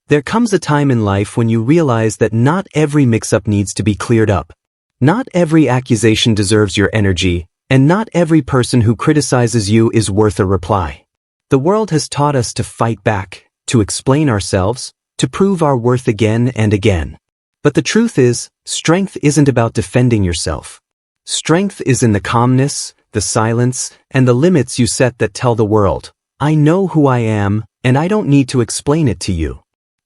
There comes a time in life when you realize that not every mix-up needs to be cleared up. Not every accusation deserves your energy, and not every person who criticizes you is worth a reply. The world has taught us to fight back, to explain ourselves, to prove our worth again and again. But the truth is, strength isn't about defending yourself. Strength is in the calmness, the silence, and the limits you set that tell the world, I know who I am, and I don't need to explain it to you.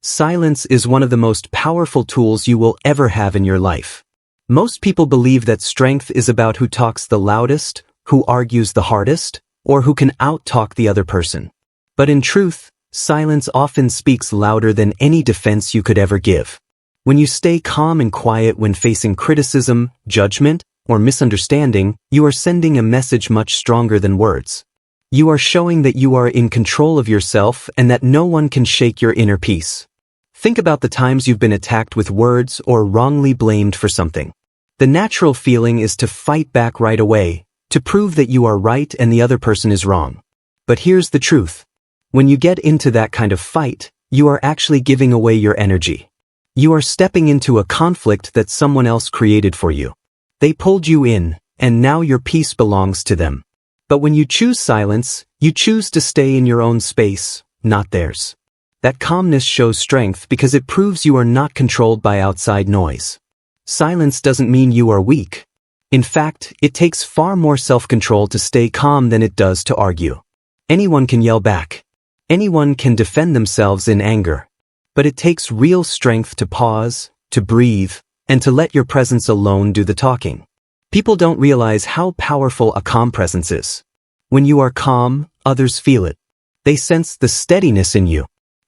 Silence is one of the most powerful tools you will ever have in your life. Most people believe that strength is about who talks the loudest, who argues the hardest, or who can out-talk the other person. But in truth, silence often speaks louder than any defense you could ever give. When you stay calm and quiet when facing criticism, judgment, or misunderstanding, you are sending a message much stronger than words. You are showing that you are in control of yourself and that no one can shake your inner peace. Think about the times you've been attacked with words or wrongly blamed for something. The natural feeling is to fight back right away, to prove that you are right and the other person is wrong. But here's the truth. When you get into that kind of fight, you are actually giving away your energy. You are stepping into a conflict that someone else created for you. They pulled you in, and now your peace belongs to them. But when you choose silence, you choose to stay in your own space, not theirs. That calmness shows strength because it proves you are not controlled by outside noise. Silence doesn't mean you are weak. In fact, it takes far more self-control to stay calm than it does to argue. Anyone can yell back. Anyone can defend themselves in anger. But it takes real strength to pause, to breathe, and to let your presence alone do the talking. People don't realize how powerful a calm presence is. When you are calm, others feel it. They sense the steadiness in you.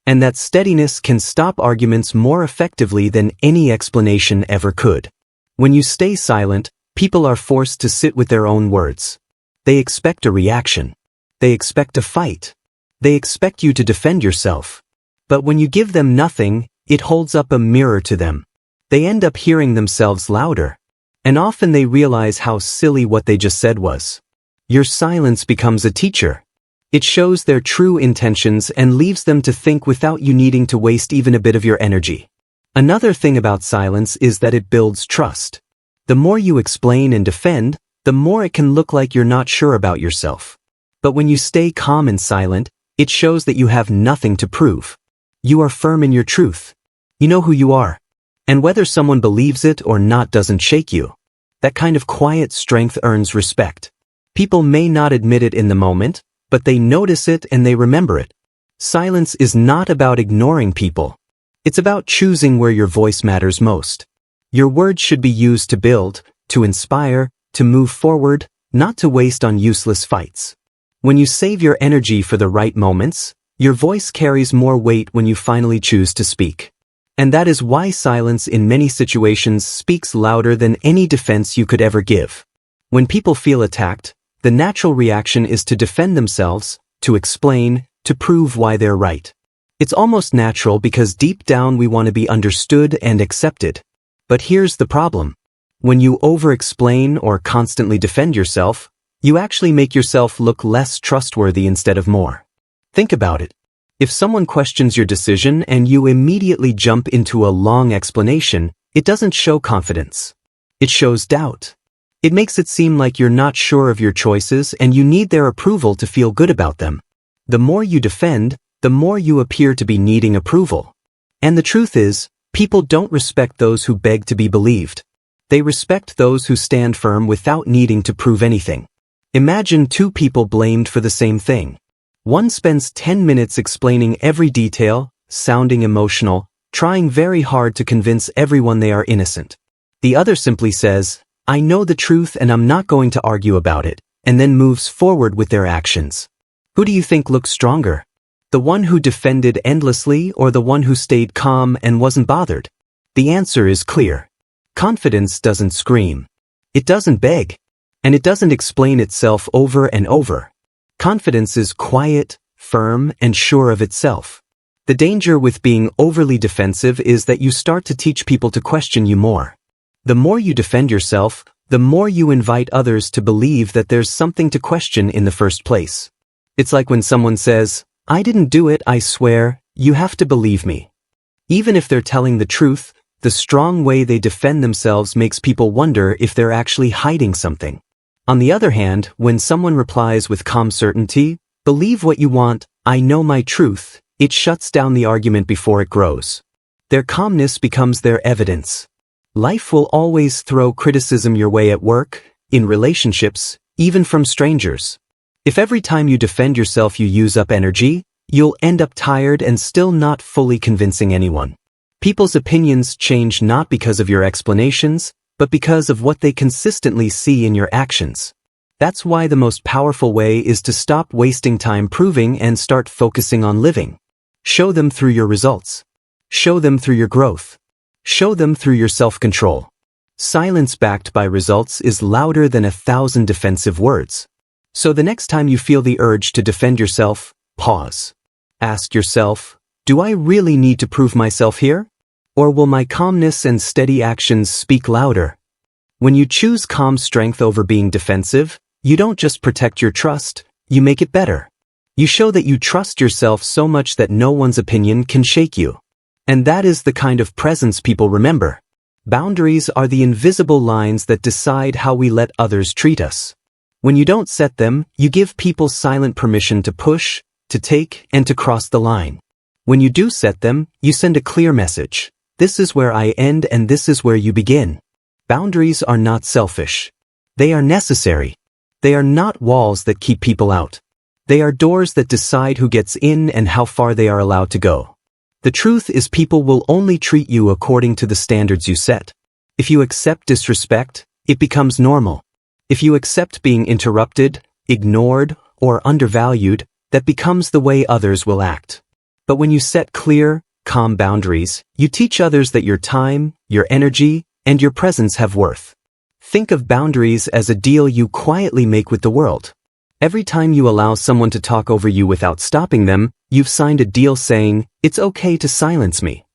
And that steadiness can stop arguments more effectively than any explanation ever could. When you stay silent, people are forced to sit with their own words. They expect a reaction. They expect a fight. They expect you to defend yourself. But when you give them nothing, it holds up a mirror to them. They end up hearing themselves louder. And often they realize how silly what they just said was. Your silence becomes a teacher. It shows their true intentions and leaves them to think without you needing to waste even a bit of your energy. Another thing about silence is that it builds trust. The more you explain and defend, the more it can look like you're not sure about yourself. But when you stay calm and silent, it shows that you have nothing to prove. You are firm in your truth. You know who you are. And whether someone believes it or not doesn't shake you. That kind of quiet strength earns respect. People may not admit it in the moment, but they notice it and they remember it. Silence is not about ignoring people. It's about choosing where your voice matters most. Your words should be used to build, to inspire, to move forward, not to waste on useless fights. When you save your energy for the right moments, your voice carries more weight when you finally choose to speak. And that is why silence in many situations speaks louder than any defense you could ever give. When people feel attacked, the natural reaction is to defend themselves, to explain, to prove why they're right. It's almost natural because deep down we want to be understood and accepted. But here's the problem. When you over-explain or constantly defend yourself, you actually make yourself look less trustworthy instead of more. Think about it. If someone questions your decision and you immediately jump into a long explanation, it doesn't show confidence. It shows doubt. It makes it seem like you're not sure of your choices and you need their approval to feel good about them. The more you defend, the more you appear to be needing approval. And the truth is, people don't respect those who beg to be believed. They respect those who stand firm without needing to prove anything. Imagine two people blamed for the same thing. One spends 10 minutes explaining every detail, sounding emotional, trying very hard to convince everyone they are innocent. The other simply says, I know the truth and I'm not going to argue about it, and then moves forward with their actions. Who do you think looks stronger? The one who defended endlessly or the one who stayed calm and wasn't bothered? The answer is clear. Confidence doesn't scream. It doesn't beg. And it doesn't explain itself over and over. Confidence is quiet, firm, and sure of itself. The danger with being overly defensive is that you start to teach people to question you more. The more you defend yourself, the more you invite others to believe that there's something to question in the first place. It's like when someone says, I didn't do it, I swear, you have to believe me. Even if they're telling the truth, the strong way they defend themselves makes people wonder if they're actually hiding something. On the other hand, when someone replies with calm certainty, "Believe what you want, I know my truth," it shuts down the argument before it grows. Their calmness becomes their evidence. Life will always throw criticism your way at work, in relationships, even from strangers. If every time you defend yourself you use up energy, you'll end up tired and still not fully convincing anyone. People's opinions change not because of your explanations, but because of what they consistently see in your actions. That's why the most powerful way is to stop wasting time proving and start focusing on living. Show them through your results. Show them through your growth. Show them through your self-control. Silence backed by results is louder than 1,000 defensive words. So the next time you feel the urge to defend yourself, pause. Ask yourself, do I really need to prove myself here? Or will my calmness and steady actions speak louder? When you choose calm strength over being defensive, you don't just protect your trust, you make it better. You show that you trust yourself so much that no one's opinion can shake you. And that is the kind of presence people remember. Boundaries are the invisible lines that decide how we let others treat us. When you don't set them, you give people silent permission to push, to take, and to cross the line. When you do set them, you send a clear message. This is where I end and this is where you begin. Boundaries are not selfish. They are necessary. They are not walls that keep people out. They are doors that decide who gets in and how far they are allowed to go. The truth is people will only treat you according to the standards you set. If you accept disrespect, it becomes normal. If you accept being interrupted, ignored, or undervalued, that becomes the way others will act. But when you set clear, calm boundaries, you teach others that your time, your energy, and your presence have worth. Think of boundaries as a deal you quietly make with the world. Every time you allow someone to talk over you without stopping them, you've signed a deal saying, "It's okay to silence me."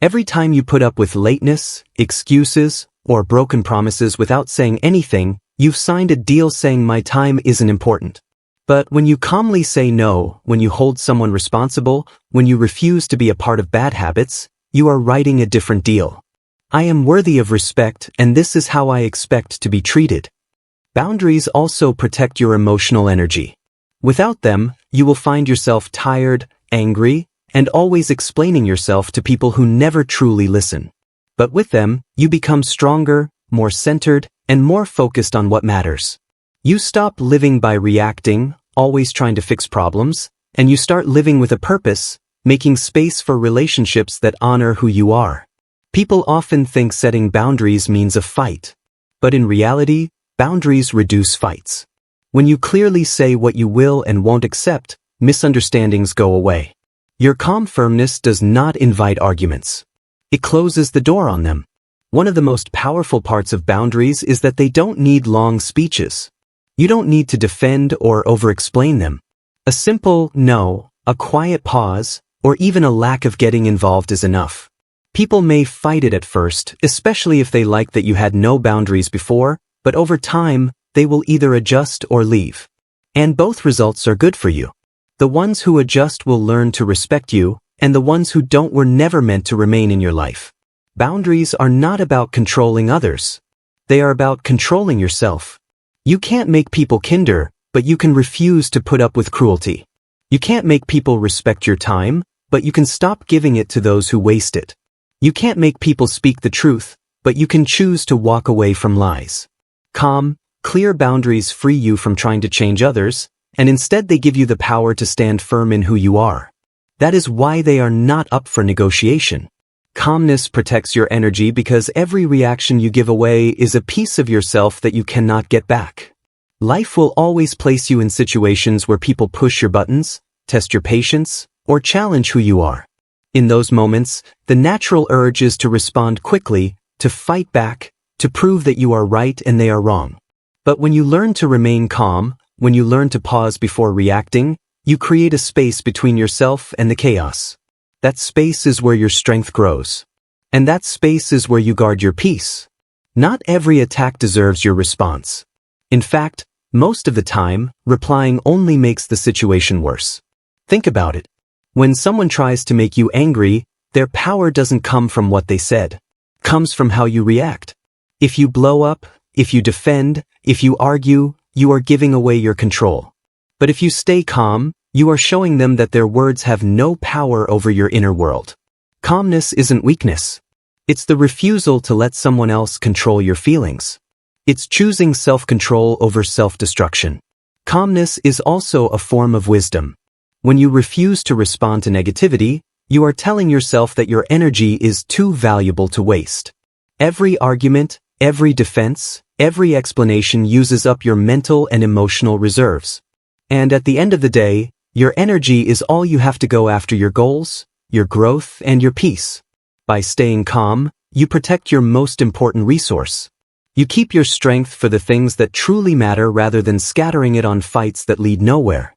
Every time you put up with lateness, excuses, or broken promises without saying anything, you've signed a deal saying my time isn't important. But when you calmly say no, when you hold someone responsible, when you refuse to be a part of bad habits, you are writing a different deal. I am worthy of respect, and this is how I expect to be treated. Boundaries also protect your emotional energy. Without them, you will find yourself tired, angry, and always explaining yourself to people who never truly listen. But with them, you become stronger, more centered, and more focused on what matters. You stop living by reacting, always trying to fix problems, and you start living with a purpose, making space for relationships that honor who you are. People often think setting boundaries means a fight. But in reality, boundaries reduce fights. When you clearly say what you will and won't accept, misunderstandings go away. Your calm firmness does not invite arguments. It closes the door on them. One of the most powerful parts of boundaries is that they don't need long speeches. You don't need to defend or over-explain them. A simple no, a quiet pause, or even a lack of getting involved is enough. People may fight it at first, especially if they like that you had no boundaries before, but over time, they will either adjust or leave. And both results are good for you. The ones who adjust will learn to respect you, and the ones who don't were never meant to remain in your life. Boundaries are not about controlling others. They are about controlling yourself. You can't make people kinder, but you can refuse to put up with cruelty. You can't make people respect your time, but you can stop giving it to those who waste it. You can't make people speak the truth, but you can choose to walk away from lies. Calm, clear boundaries free you from trying to change others, and instead they give you the power to stand firm in who you are. That is why they are not up for negotiation. Calmness protects your energy because every reaction you give away is a piece of yourself that you cannot get back. Life will always place you in situations where people push your buttons, test your patience, or challenge who you are. In those moments, the natural urge is to respond quickly, to fight back, to prove that you are right and they are wrong. But when you learn to remain calm, when you learn to pause before reacting, you create a space between yourself and the chaos. That space is where your strength grows. And that space is where you guard your peace. Not every attack deserves your response. In fact, most of the time, replying only makes the situation worse. Think about it. When someone tries to make you angry, Their power doesn't come from what they said. It comes from how you react. If you blow up, if you defend, if you argue, you are giving away your control. But if you stay calm, you are showing them that their words have no power over your inner world. Calmness isn't weakness. It's the refusal to let someone else control your feelings. It's choosing self-control over self-destruction. Calmness is also a form of wisdom. When you refuse to respond to negativity, you are telling yourself that your energy is too valuable to waste. Every argument, every defense, every explanation uses up your mental and emotional reserves. And at the end of the day, your energy is all you have to go after your goals, your growth, and your peace. By staying calm, you protect your most important resource. You keep your strength for the things that truly matter rather than scattering it on fights that lead nowhere.